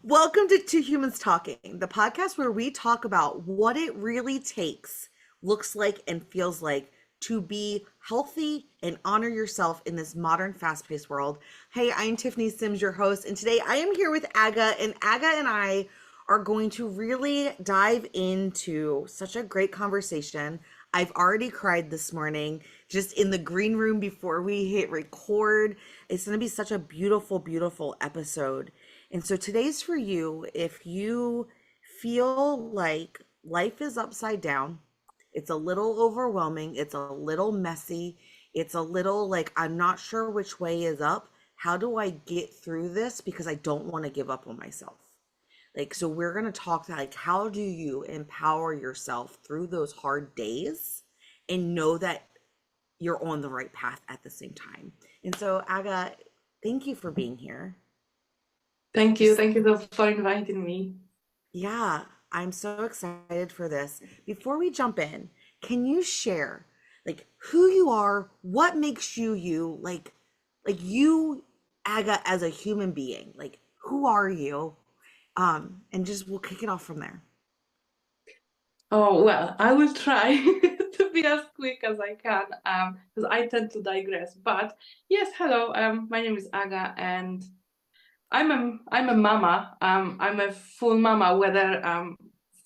Welcome to Two Humans Talking, the podcast where we talk about what it really takes, looks like, and feels like to be healthy and honor yourself in this modern, fast paced world. Hey, I'm Tiffany Simms, your host, and today I am here with Aga, and Aga and I are going to really dive into such a great conversation. I've already cried this morning just in the green room before we hit record. It's going to be such a beautiful, beautiful episode. And so today's for you if you feel like life is upside down, it's a little overwhelming, it's a little messy, it's a little like I'm not sure which way is up. How do I get through this? Because I don't want to give up on myself. Like, so we're going to talk like, how do you empower yourself through those hard days and know that you're on the right path at the same time? And so, Aga, thank you for being here. Thank you. Thank you for inviting me. Yeah, I'm so excited for this. Before we jump in, can you share like who you are, what makes you you, like you, Aga, as a human being? Like who are you? And just we'll kick it off from there. Oh, well, I will try to be as quick as I can, because I tend to digress. But yes, hello. My name is Aga, and I'm a mama. I'm a full mama, whether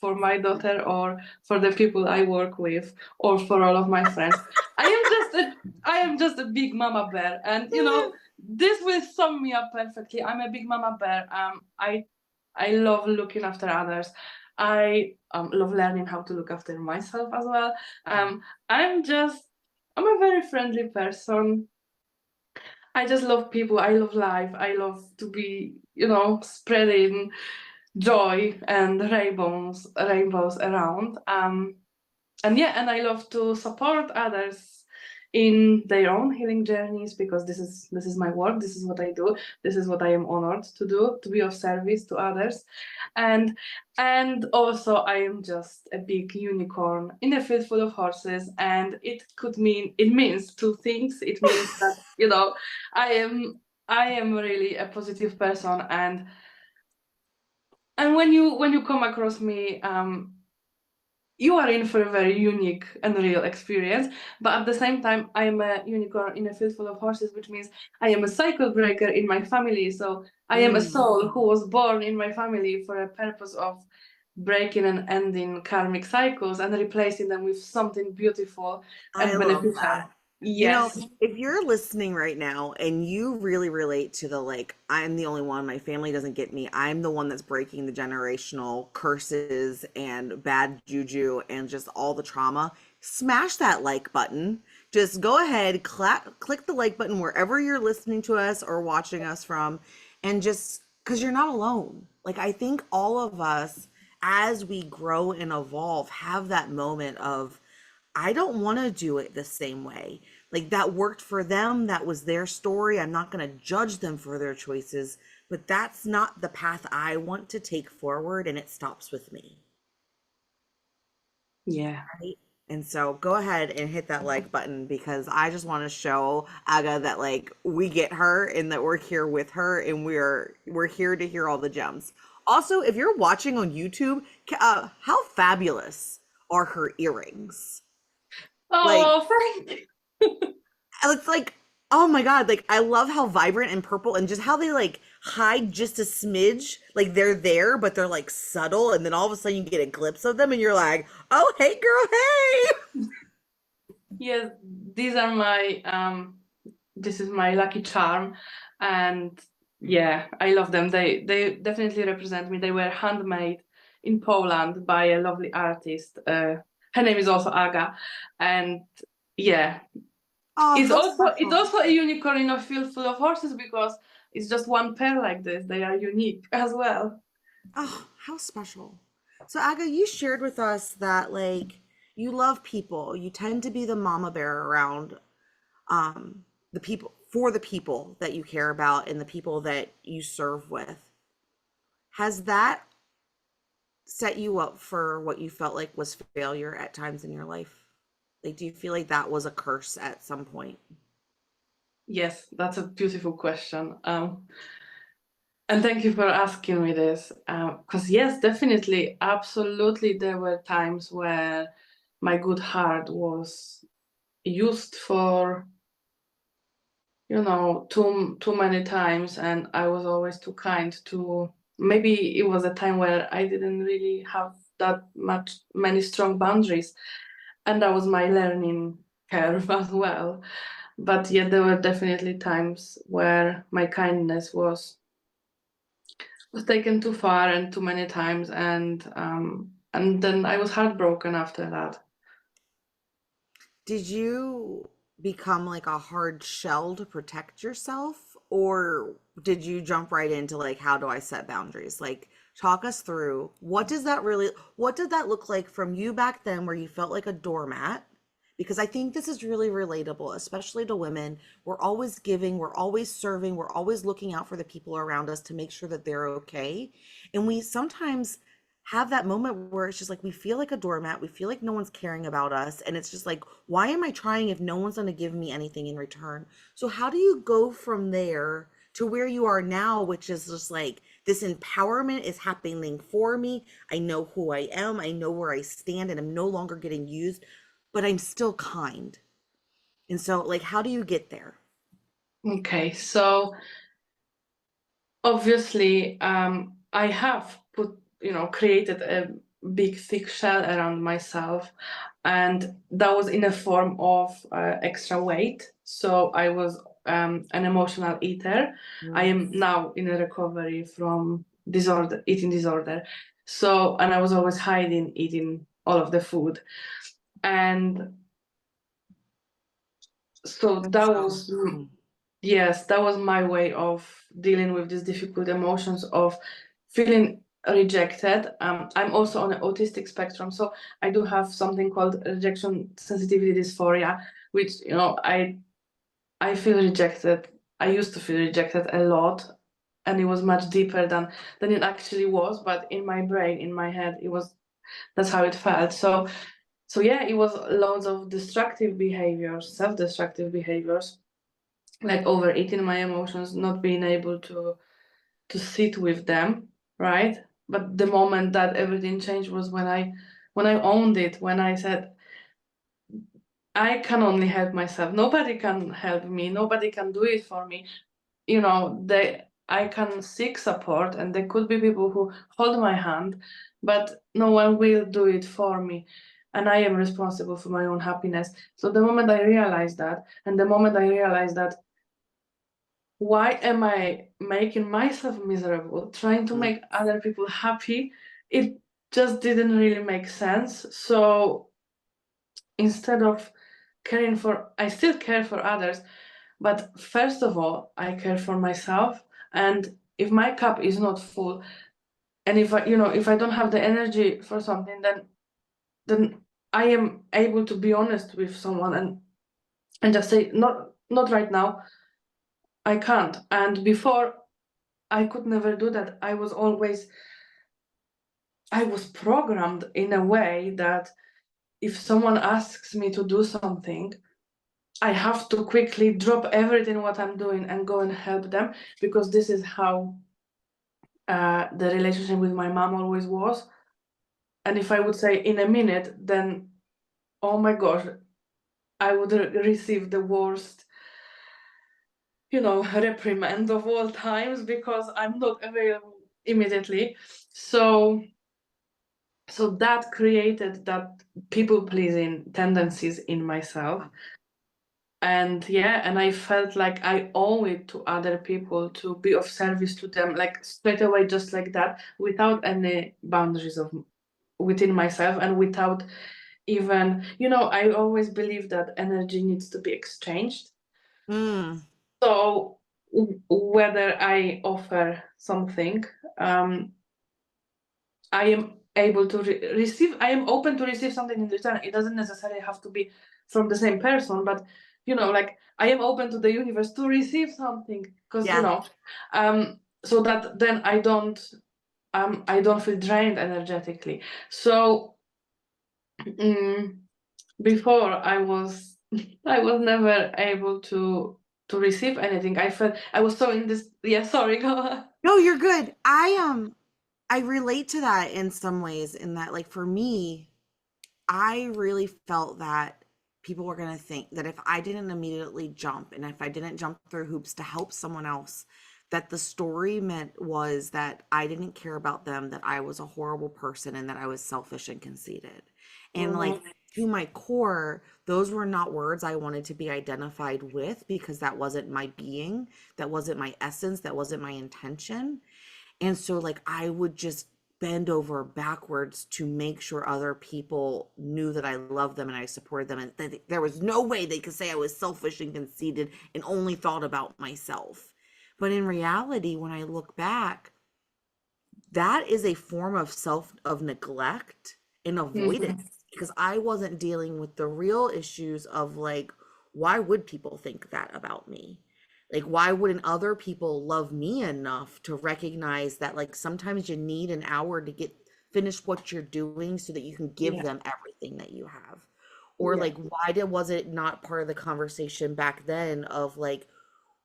for my daughter or for the people I work with or for all of my friends. I am just a big mama bear, and this will sum me up perfectly. I'm a big mama bear. I love looking after others. I love learning how to look after myself as well. Um, I'm just I'm a very friendly person. I just love people. I love life. I love to be, spreading joy and rainbows around. And yeah, and I love to support others in their own healing journeys because this is my work. This is what I do. This is what I am honored to do, to be of service to others. And and also I am just a big unicorn in a field full of horses, and it means two things. It means that, I am I am really a positive person, and when you come across me, you are in for a very unique and real experience. But at the same time, I am a unicorn in a field full of horses, which means I am a cycle breaker in my family. So I am a Mm, soul who was born in my family for a purpose of breaking and ending karmic cycles and replacing them with something beautiful I and love beneficial. that. You know, Yes. if you're listening right now and you really relate to the like, I'm the only one, my family doesn't get me, I'm the one that's breaking the generational curses and bad juju and just all the trauma, smash that like button. Just go ahead, click the like button wherever you're listening to us or watching us from, and just because you're not alone. Like, I think all of us, as we grow and evolve, have that moment of, I don't want to do it the same way. Like that worked for them, that was their story. I'm not going to judge them for their choices, but that's not the path I want to take forward, and it stops with me. Yeah. Right? And so go ahead and hit that like button because I just want to show Aga that like we get her and that we're here with her and we're here to hear all the gems. Also, if you're watching on YouTube, how fabulous are her earrings? Like Oh, thank you. it's like, oh my god, like I love how vibrant and purple and just how they like hide just a smidge, like they're there but they're like subtle, and then all of a sudden you get a glimpse of them and you're like, oh hey girl, hey. Yes, these are my this is my lucky charm, and yeah, I love them. They definitely represent me. They were handmade in Poland by a lovely artist. Her name is also Aga, and yeah, Oh, it's how also special. a unicorn in a field full of horses because it's just one pair like this. They are unique as well. Oh, how special. So Aga, you shared with us that like you love people, you tend to be the mama bear around the people, for the people that you care about and the people that you serve with. Has that set you up for what you felt like was failure at times in your life? Like, do you feel like that was a curse at some point? Yes, that's a beautiful question. And thank you for asking me this. Because, yes, definitely, absolutely, there were times where my good heart was used for, too many times, and I was always too kind to. Maybe it was a time where I didn't really have that many strong boundaries, and that was my learning curve as well. But yeah, there were definitely times where my kindness was taken too far and too many times, and then I was heartbroken after that. Did you become like a hard shell to protect yourself, or did you jump right into like how do I set boundaries? Like talk us through what did that look like from you back then where you felt like a doormat? Because I think this is really relatable, especially to women. We're always giving, we're always serving, we're always looking out for the people around us to make sure that they're okay. And we sometimes have that moment where it's just like we feel like a doormat, we feel like no one's caring about us, and it's just like, why am I trying if no one's going to give me anything in return? So how do you go from there to where you are now, which is just like this empowerment is happening for me? I know who I am, I know where I stand, and I'm no longer getting used, but I'm still kind. And so like how do you get there? Okay, so obviously, I have created a big thick shell around myself, and that was in a form of extra weight. So I was an emotional eater. I Mm. am now in a recovery from eating disorder. So, and I was always hiding eating all of the food. And so that That's was, yes, that was my way of dealing with these difficult emotions of feeling rejected. I'm also on an autistic spectrum, so I do have something called rejection sensitivity dysphoria, which I feel rejected. I used to feel rejected a lot, and it was much deeper than it actually was. But in my brain, in my head, it was that's how it felt. So yeah, it was loads of destructive behaviors, self-destructive behaviors, like overeating my emotions, not being able to sit with them, right? But the moment that everything changed was when I owned it, when I said, I can only help myself. Nobody can help me. Nobody can do it for me. I can seek support, and there could be people who hold my hand, but no one will do it for me. And I am responsible for my own happiness. So the moment I realized that, and the moment I realized that why am I making myself miserable, trying to Mm. make other people happy? It just didn't really make sense. So instead of I still care for others, but first of all, I care for myself. And if my cup is not full, and if I don't have the energy for something, then I am able to be honest with someone and just say, not right now. I can't. And before, I could never do that. I was programmed in a way that if someone asks me to do something, I have to quickly drop everything what I'm doing and go and help them, because this is how the relationship with my mom always was. And if I would say in a minute, then oh my gosh, I would receive the worst, reprimand of all times, because I'm not available immediately. So that created that people pleasing tendencies in myself. And yeah, and I felt like I owe it to other people to be of service to them, like straight away, just like that, without any boundaries of within myself, and without even, I always believe that energy needs to be exchanged. Mm. So whether I offer something, um, I am able to receive, I am open to receive something in return. It doesn't necessarily have to be from the same person, but like I am open to the universe to receive something, because Yeah. so that then I don't feel drained energetically. So mm, before I was I was never able to receive anything. I felt I was so in this. Yeah, sorry, go on. No, you're good. I relate to that in some ways in that like for me, I really felt that people were going to think that if I didn't immediately jump and if I didn't jump through hoops to help someone else, that the story meant was that I didn't care about them, that I was a horrible person, and that I was selfish and conceited. And like Mhm. to my core, those were not words I wanted to be identified with because that wasn't my being, that wasn't my essence, that wasn't my intention. And so, like, I would just bend over backwards to make sure other people knew that I loved them and I supported them. And that there was no way they could say I was selfish and conceited and only thought about myself. But in reality, when I look back, that is a form of of neglect and avoidance Mhm. because I wasn't dealing with the real issues of like, why would people think that about me? Like, why wouldn't other people love me enough to recognize that like sometimes you need an hour to get finish what you're doing so that you can give Yeah, them everything that you have? Or yeah. like why did was it not part of the conversation back then of like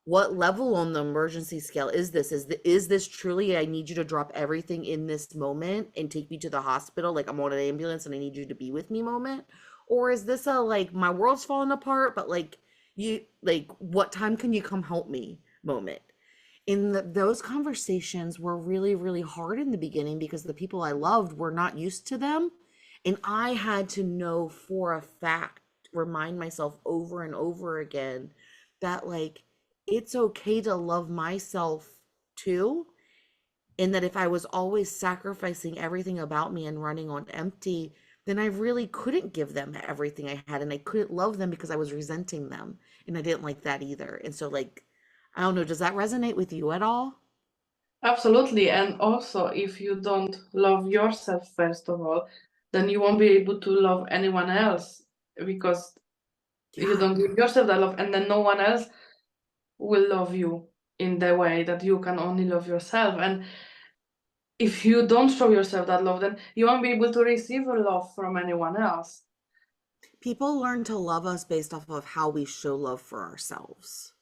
what level on the emergency scale is this? Is this truly I need you to drop everything in this moment and take me to the hospital like I'm on an ambulance and I need you to be with me moment? Or is this a like my world's falling apart but like you like what time can you come help me moment? Those conversations were really really hard in the beginning because the people I loved were not used to them and I had to know for a fact, remind myself over and over again that like it's okay to love myself too. And that if I was always sacrificing everything about me and running on empty, then I really couldn't give them everything I had. And I couldn't love them because I was resenting them. And I didn't like that either. And so, like, I don't know, does that resonate with you at all? Absolutely. And also, if you don't love yourself, first of all, then you won't be able to love anyone else because you Yeah. don't give yourself that love, and then no one else will love you in the way that you can only love yourself. And if you don't show yourself that love, then you won't be able to receive a love from anyone else. People learn to love us based off of how we show love for ourselves.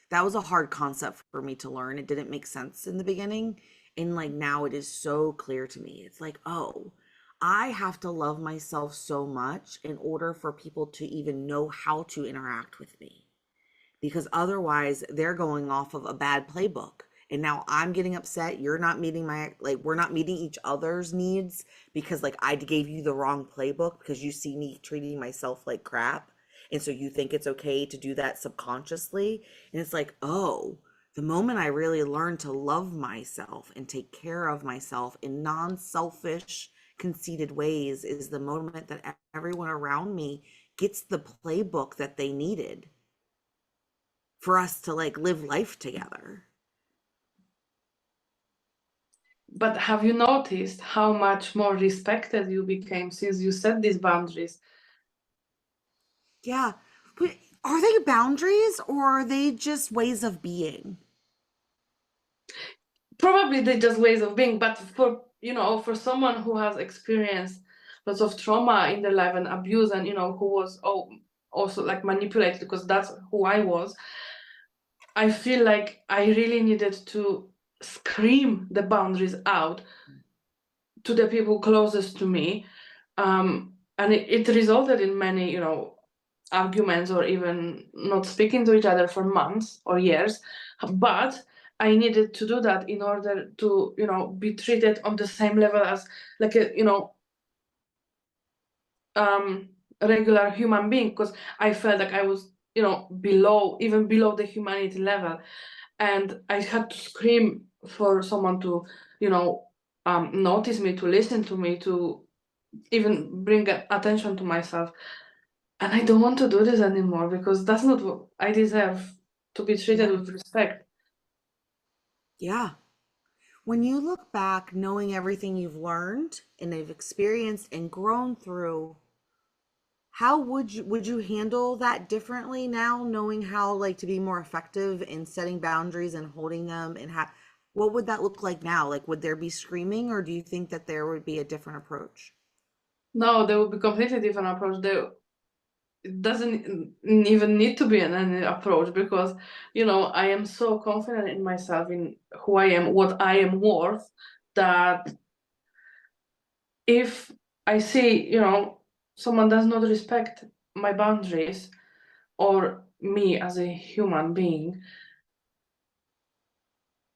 That was a hard concept for me to learn. It didn't make sense in the beginning. And like now it is so clear to me. It's like, oh, I have to love myself so much in order for people to even know how to interact with me because otherwise they're going off of a bad playbook. And now I'm getting upset. You're not meeting my, like, we're not meeting each other's needs because, like, I gave you the wrong playbook because you see me treating myself like crap. And so you think it's okay to do that subconsciously. And it's like, oh, the moment I really learn to love myself and take care of myself in non selfish, conceited ways is the moment that everyone around me gets the playbook that they needed for us to like live life together. But have you noticed how much more respected you became since you set these boundaries? Yeah. But are they boundaries or are they just ways of being? Probably they're just ways of being, but for for someone who has experienced lots of trauma in their life and abuse, and who was also like manipulated, because that's who I was. I feel like I really needed to scream the boundaries out to the people closest to me, and it resulted in many arguments, or even not speaking to each other for months or years. But I needed to do that in order to be treated on the same level as like a um regular human being, because I felt like I was below, even below the humanity level, and I had to scream for someone to you know notice me, to listen to me, to even bring attention to myself. And I don't want to do this anymore, because that's not what I deserve, to be treated Yeah. with respect. Yeah. When you look back, knowing everything you've learned and have experienced and grown through, how would you handle that differently now, knowing how like to be more effective in setting boundaries and holding them and how what would that look like now? Like would there be screaming or do you think that there would be a different approach? No, there would be completely different approach. There, it doesn't even need to be an approach, because I am so confident in myself, in who I am, what I am worth, that if I see someone does not respect my boundaries or me as a human being,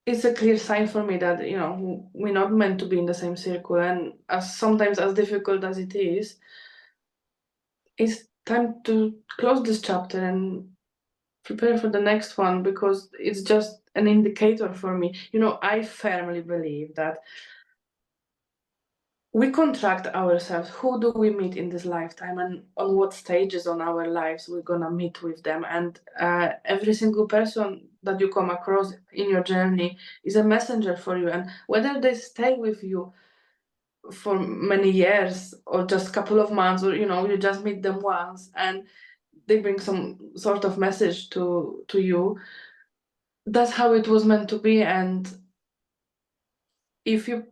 it's a clear sign for me that we're not meant to be in the same circle. And as difficult as it is, it's time to close this chapter and prepare for the next one, because it's just an indicator for me. I firmly believe that we contract ourselves. Who do we meet in this lifetime, and on what stages on our lives we're gonna meet with them? And every single person that you come across in your journey is a messenger for you. And whether they stay with you for many years or just a couple of months, or you just meet them once and they bring some sort of message to you, that's how it was meant to be. And if you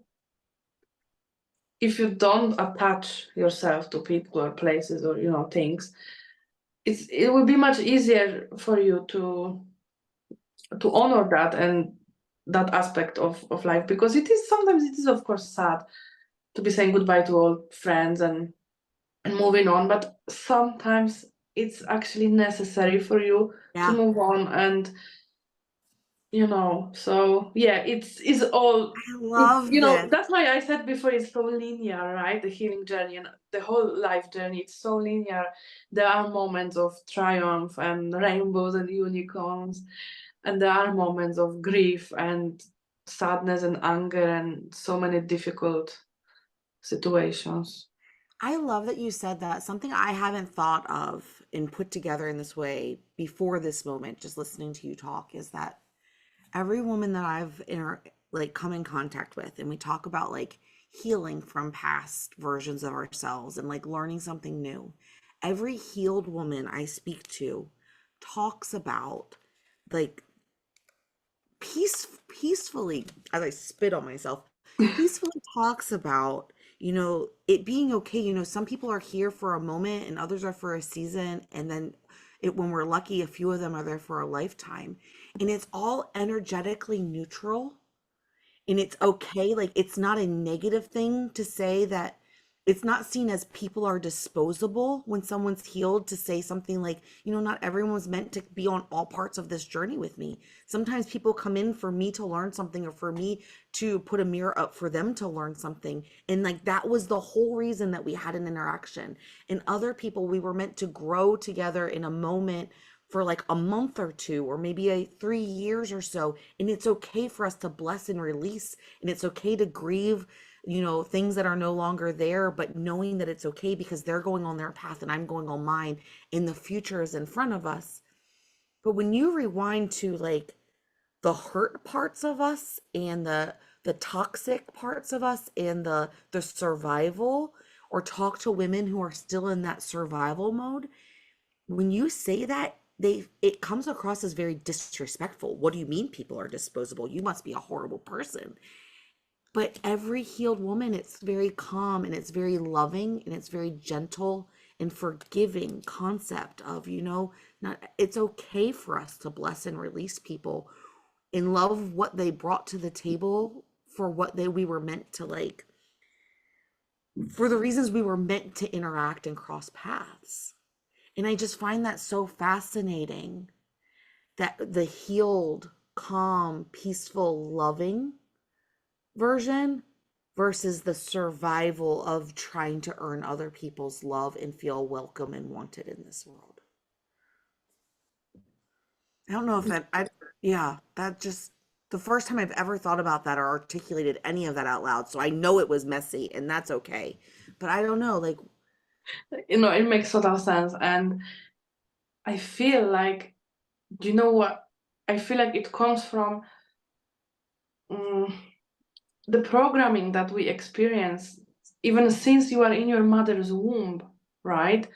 don't attach yourself to people or places or things, it will be much easier for you to honor that and that aspect of life, because sometimes it is of course sad to be saying goodbye to old friends and moving on, but sometimes it's actually necessary for you to Yeah, move on. And so yeah, it's all, I love this. that's why I said before, it's so linear, right? The healing journey and the whole life journey, it's so linear. There are moments of triumph and rainbows and unicorns, and there are moments of grief and sadness and anger and so many difficult situations. I love that you said that. Something I haven't thought of and put together in this way before this moment, just listening to you talk, is that every woman that like come in contact with, and we talk about like healing from past versions of ourselves and like learning something new. Every healed woman I speak to talks about like peacefully, as I spit on myself, peacefully talks about, it being okay. Some people are here for a moment and others are for a season. And then when we're lucky, a few of them are there for a lifetime. And it's all energetically neutral, and it's okay. Like, it's not a negative thing to say that. It's not seen as people are disposable when someone's healed, to say something like, not everyone's meant to be on all parts of this journey with me. Sometimes people come in for me to learn something, or for me to put a mirror up for them to learn something, and like that was the whole reason that we had an interaction. And other people, we were meant to grow together in a moment for like a month or two, or maybe 3 years or so. And it's okay for us to bless and release. And it's okay to grieve, things that are no longer there, but knowing that it's okay because they're going on their path and I'm going on mine, and the future is in front of us. But when you rewind to like the hurt parts of us, and the toxic parts of us, and the survival, or talk to women who are still in that survival mode, when you say that, it comes across as very disrespectful. What do you mean people are disposable? You must be a horrible person. But every healed woman, it's very calm, and it's very loving, and it's very gentle and forgiving concept of, not, it's okay for us to bless and release people and love what they brought to the table, for what we were meant to, like, for the reasons we were meant to interact and cross paths. And I just find that so fascinating, that the healed, calm, peaceful, loving version versus the survival of trying to earn other people's love and feel welcome and wanted in this world. I don't know if yeah, that just the first time I've ever thought about that or articulated any of that out loud. So I know it was messy, and that's okay. But I don't know, like, It makes total sense. And I feel like, do you know what? I feel like it comes from um, the programming that we experience, even since you are in your mother's womb, right?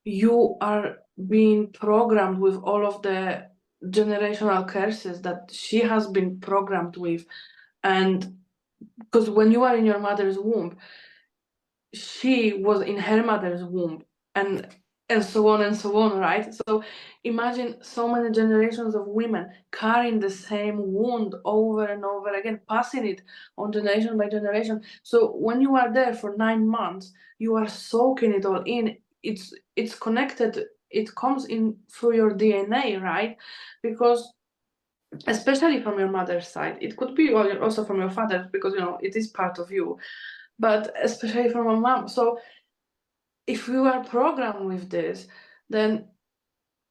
You are being programmed with all of the generational curses that she has been programmed with. And because when you are in your mother's womb, she was in her mother's womb. And and so on, right? So imagine so many generations of women carrying the same wound over and over again, passing it on generation by generation. So when you are there for 9 months, you are soaking it all in. It's connected. It comes in through your DNA, right? Because especially from your mother's side, it could be also from your father, because it is part of you, but especially from a mom. So if you are programmed with this, then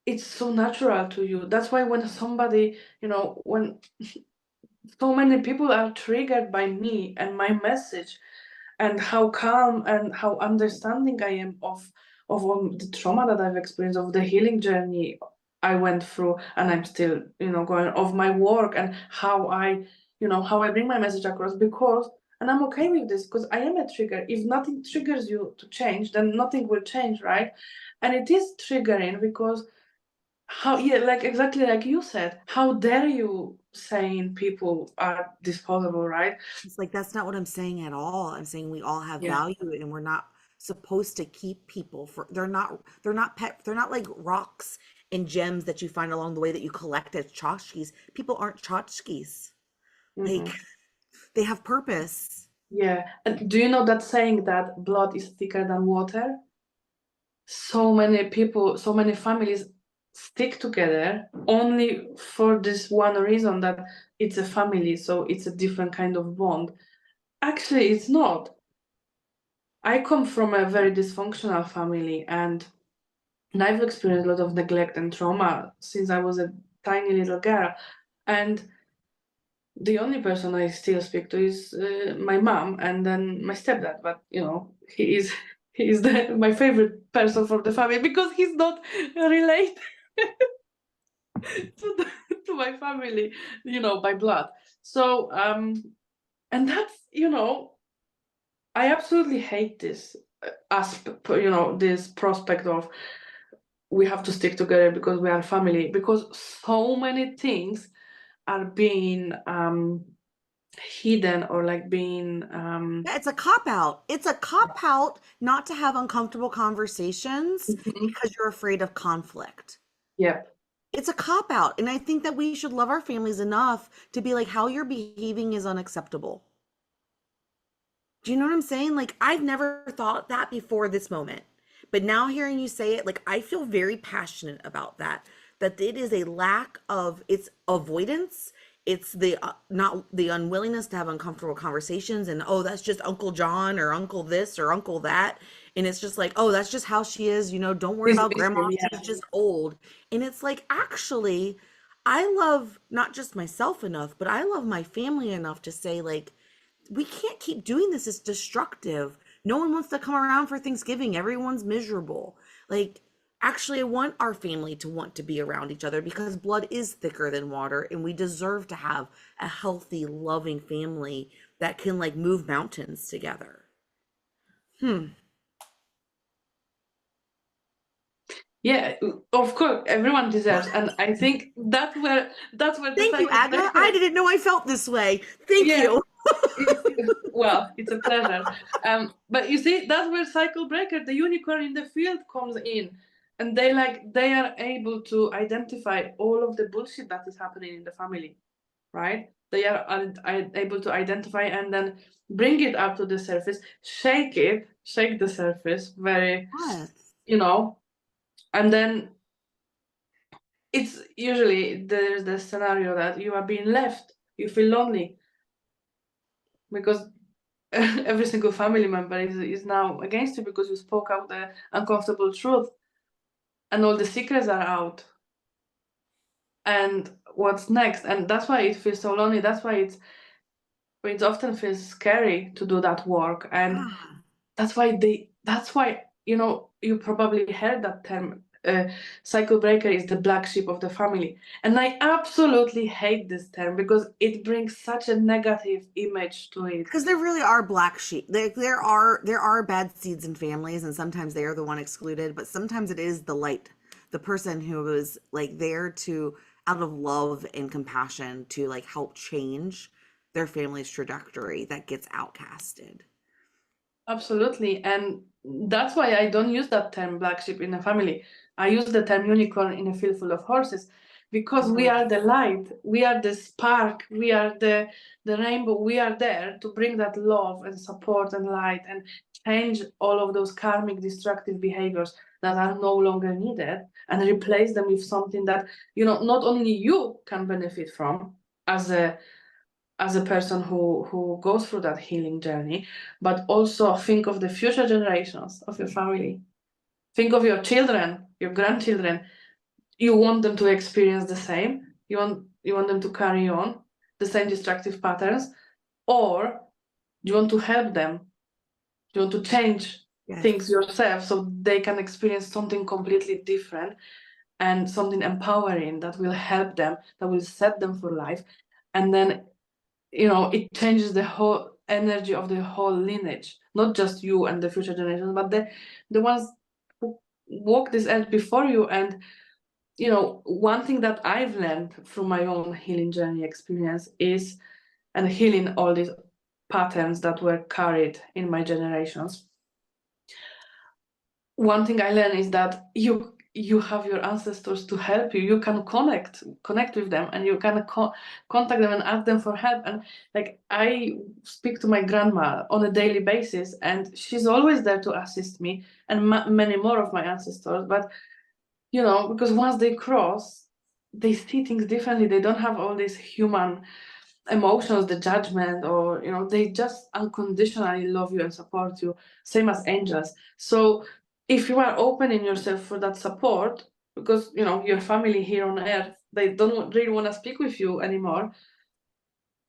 it's so natural to you. That's why when somebody, when so many people are triggered by me and my message, and how calm and how understanding I am of all the trauma that I've experienced, of the healing journey I went through, and I'm still, going, of my work, and how I bring my message across, because, and I'm okay with this, because I am a trigger. If nothing triggers you to change, then nothing will change, right? And it is triggering because like exactly like you said, how dare you saying people are disposable, right? It's like that's not what I'm saying at all. I'm saying we all have Yeah. value and we're not supposed to keep people for they're not like rocks and gems that you find along the way that you collect as tchotchkes. People aren't tchotchkes. Like Mm-mm. they have purpose. Yeah. And do you know that saying that blood is thicker than water? So many people, so many families stick together only for this one reason, that it's a family, so it's a different kind of bond. Actually, it's not. I come from a very dysfunctional family, and I've experienced a lot of neglect and trauma since I was a tiny little girl. And the only person I still speak to is my mom, and then my stepdad. But he is my favorite person from the family, because he's not related to my family, by blood. So and that's, I absolutely hate this aspect, this prospect of we have to stick together because we are family, because so many things are being hidden, or like being Yeah, it's a cop out. It's a cop out not to have uncomfortable conversations Mhm. because you're afraid of conflict. Yeah. It's a cop out. And I think that we should love our families enough to be like, how you're behaving is unacceptable. Do you know what I'm saying? Like, I've never thought that before this moment. But now hearing you say it, like, I feel very passionate about that. That it is a lack of, it's avoidance. It's the not the unwillingness to have uncomfortable conversations and oh, that's just Uncle John or Uncle this or Uncle that. And it's just like, oh, that's just how she is. Don't worry This about grandma. victim, She's yeah. just old. And it's like, actually, I love not just myself enough, but I love my family enough to say, like, we can't keep doing this. It's destructive. No one wants to come around for Thanksgiving. Everyone's miserable. Like, actually, I want our family to want to be around each other because blood is thicker than water, and we deserve to have a healthy, loving family that can like move mountains together. Hmm. Yeah, of course, everyone deserves, and I think that's where the Thank you, cycle Aga. I breaker. didn't know I felt this way. Thank Yeah, you. well, it's a pleasure. But you see, that's where cycle breaker, the unicorn in the field, comes in, and they are able to identify all of the bullshit that is happening in the family, right? They are able to identify and then bring it up to the surface, shake the surface very, Yes. you know, and then it's usually there's the scenario that you are being left, you feel lonely, because every single family member is now against you because you spoke out the uncomfortable truth, and all the secrets are out. And what's next? And that's why it feels so lonely. That's why it often feels scary to do that work. And Ah. that's why you probably heard that term, cycle breaker is the black sheep of the family. And I absolutely hate this term because it brings such a negative image to it. Because there really are black sheep. There are bad seeds in families, and sometimes they are the one excluded. But sometimes it is the light, the person who is like there to, out of love and compassion, to like help change their family's trajectory that gets outcasted. Absolutely. And that's why I don't use that term black sheep in a family. I use the term unicorn in a field full of horses, because we Mhm. are the light, we are the spark, we are the rainbow. We are there to bring that love and support and light and change all of those karmic destructive behaviors that are no longer needed, and replace them with something that, not only you can benefit from as a person who goes through that healing journey, but also think of the future generations of your family. Think of your children, your grandchildren. You want them to experience the same. You want them to carry on the same destructive patterns, or do you want to help them? Do you want to change things Yes. yourself so they can experience something completely different and something empowering that will help them, that will set them for life, and then it changes the whole energy of the whole lineage, not just you and the future generations, but the ones who walk this earth before you. And one thing that I've learned through my own healing journey experience is, and healing all these patterns that were carried in my generations, one thing I learned is that you have your ancestors to help you. You can connect with them, and you can contact them and ask them for help. And like, I speak to my grandma on a daily basis, and she's always there to assist me, and many more of my ancestors. But because once they cross, they see things differently. They don't have all these human emotions, the judgment, or they just unconditionally love you and support you, same as angels. So if you are opening yourself for that support, because your family here on earth, they don't really want to speak with you anymore.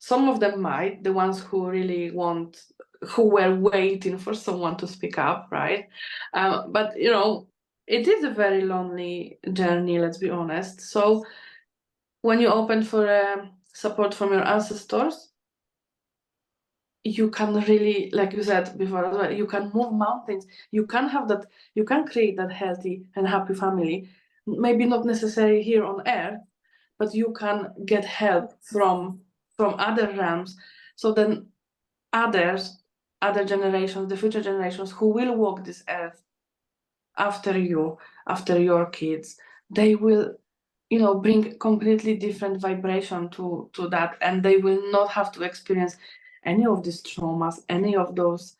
Some of them might, the ones who really want, who were waiting for someone to speak up, right? But it is a very lonely journey, let's be honest. So when you open for support from your ancestors, you can really, like you said before as well, you can move mountains. You can have that, you can create that healthy and happy family. Maybe not necessarily here on earth, but you can get help from other realms. So then others, other generations, the future generations who will walk this earth after you, after your kids, they will bring completely different vibration to that, and they will not have to experience any of these traumas, any of those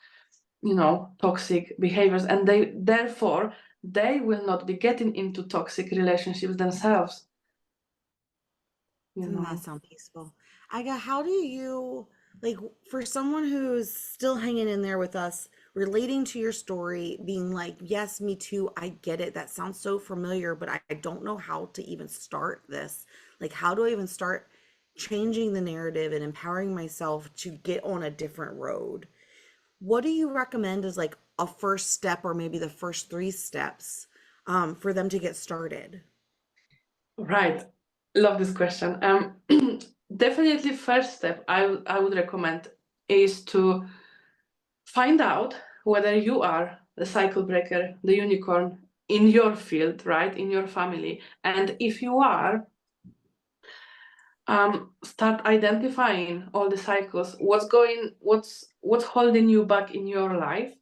toxic behaviors, and they will not be getting into toxic relationships themselves. Doesn't that sound peaceful? Iga, how do you, like, for someone who's still hanging in there with us, relating to your story, being like, yes, me too, I get it. That sounds so familiar, but I don't know how to even start this. Like, how do I even start changing the narrative and empowering myself to get on a different road? What do you recommend as like a first step, or maybe the first three steps, for them to get started? Right. Love this question. Definitely first step I would recommend is to find out whether you are the cycle breaker, the unicorn in your field, right? In your family. And if you are, start identifying all the cycles, what's holding you back in your life,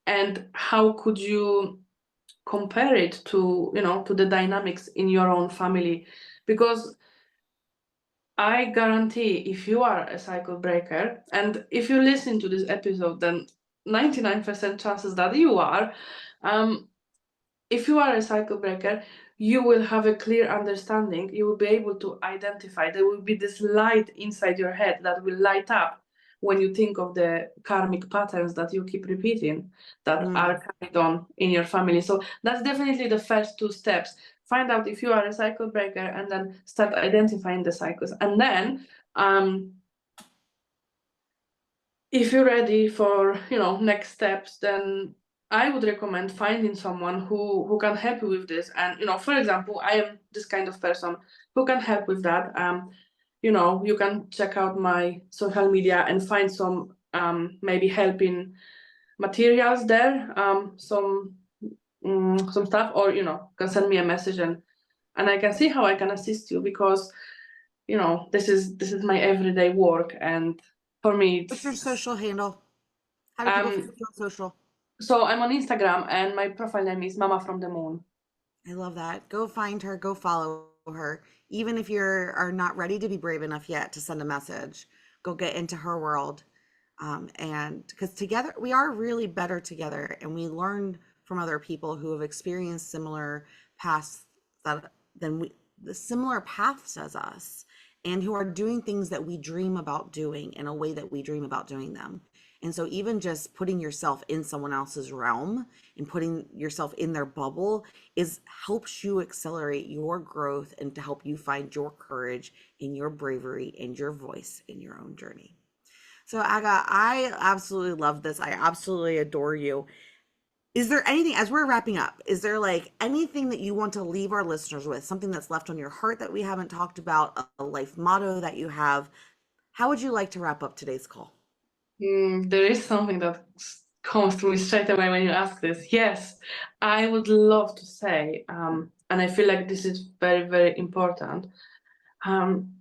and how could you compare it to the dynamics in your own family. Because I guarantee, if you are a cycle breaker, and if you listen to this episode, then 99% chances that you are, um, if you are a cycle breaker, you will have a clear understanding. You will be able to identify. There will be this light inside your head that will light up when you think of the karmic patterns that you keep repeating, that Mm. are carried on in your family. So that's definitely the first two steps. Find out if you are a cycle breaker, and then start identifying the cycles. And then, if you're ready for next steps, then I would recommend finding someone who can help you with this. And for example, I am this kind of person who can help with that. You can check out my social media and find some maybe helping materials there, some stuff, or can send me a message, and I can see how I can assist you, because this is my everyday work, and for me What's your it's social handle? How do people find you on social? So I'm on Instagram and my profile name is Mama from the Moon. I love that. Go find her, go follow her. Even if are not ready to be brave enough yet to send a message, go get into her world. And because together we are really better together, and we learn from other people who have experienced similar paths that than we the similar paths as us, and who are doing things that we dream about doing in a way that we dream about doing them. And so even just putting yourself in someone else's realm and putting yourself in their bubble is helps you accelerate your growth and to help you find your courage and your bravery and your voice in your own journey. So Aga, I absolutely love this. I absolutely adore you. Is there anything, as we're wrapping up, is there like anything that you want to leave our listeners with? Something that's left on your heart that we haven't talked about, a life motto that you have? How would you like to wrap up today's call? There is something that comes to me straight away when you ask this. Yes, I would love to say, and I feel like this is very, very important. Um,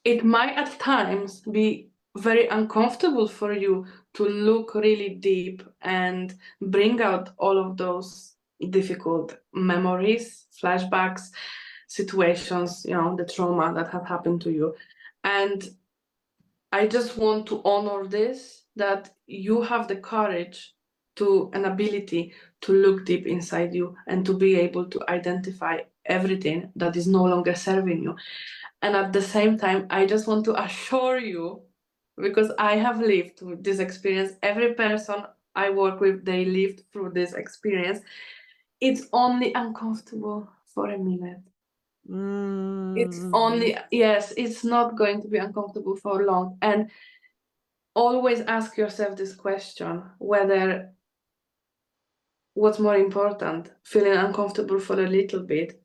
it might at times be very uncomfortable for you to look really deep and bring out all of those difficult memories, flashbacks, situations, the trauma that have happened to you. And I just want to honor this, that you have the courage to an ability to look deep inside you and to be able to identify everything that is no longer serving you. And at the same time, I just want to assure you, because I have lived with this experience, every person I work with, they lived through this experience. It's only uncomfortable for a minute. It's Mm. only, yes, it's not going to be uncomfortable for long. And always ask yourself this question, whether what's more important, feeling uncomfortable for a little bit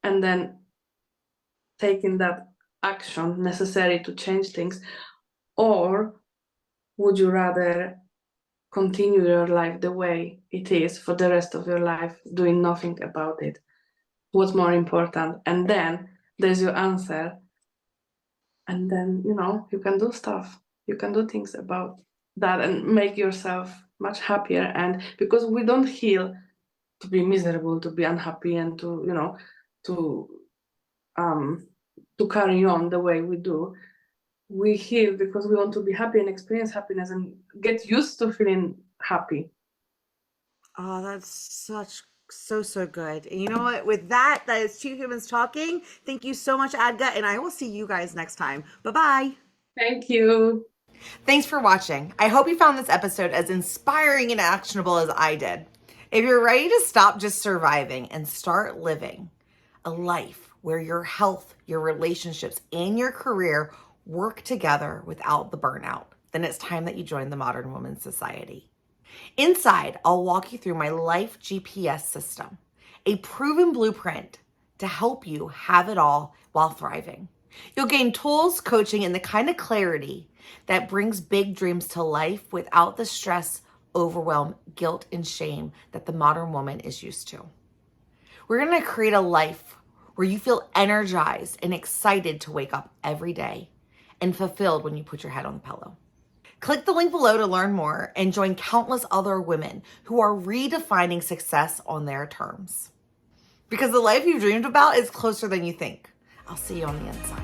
and then taking that action necessary to change things, or would you rather continue your life the way it is for the rest of your life, doing nothing about it? What's more important? And then there's your answer. And then, you can do stuff. You can do things about that and make yourself much happier. And because we don't heal to be miserable, to be unhappy, and to um to carry on the way we do. We heal because we want to be happy and experience happiness and get used to feeling happy. Oh, that's so good. And you know what? With that, that is two humans talking. Thank you so much, Adga, and I will see you guys next time. Bye bye. Thank you. Thanks for watching. I hope you found this episode as inspiring and actionable as I did. If you're ready to stop just surviving and start living a life where your health, your relationships, and your career work together without the burnout, then it's time that you join the Modern Women's Society. Inside, I'll walk you through my life GPS system, a proven blueprint to help you have it all while thriving. You'll gain tools, coaching, and the kind of clarity that brings big dreams to life without the stress, overwhelm, guilt, and shame that the modern woman is used to. We're going to create a life where you feel energized and excited to wake up every day and fulfilled when you put your head on the pillow. Click the link below to learn more and join countless other women who are redefining success on their terms. Because the life you've dreamed about is closer than you think. I'll see you on the inside.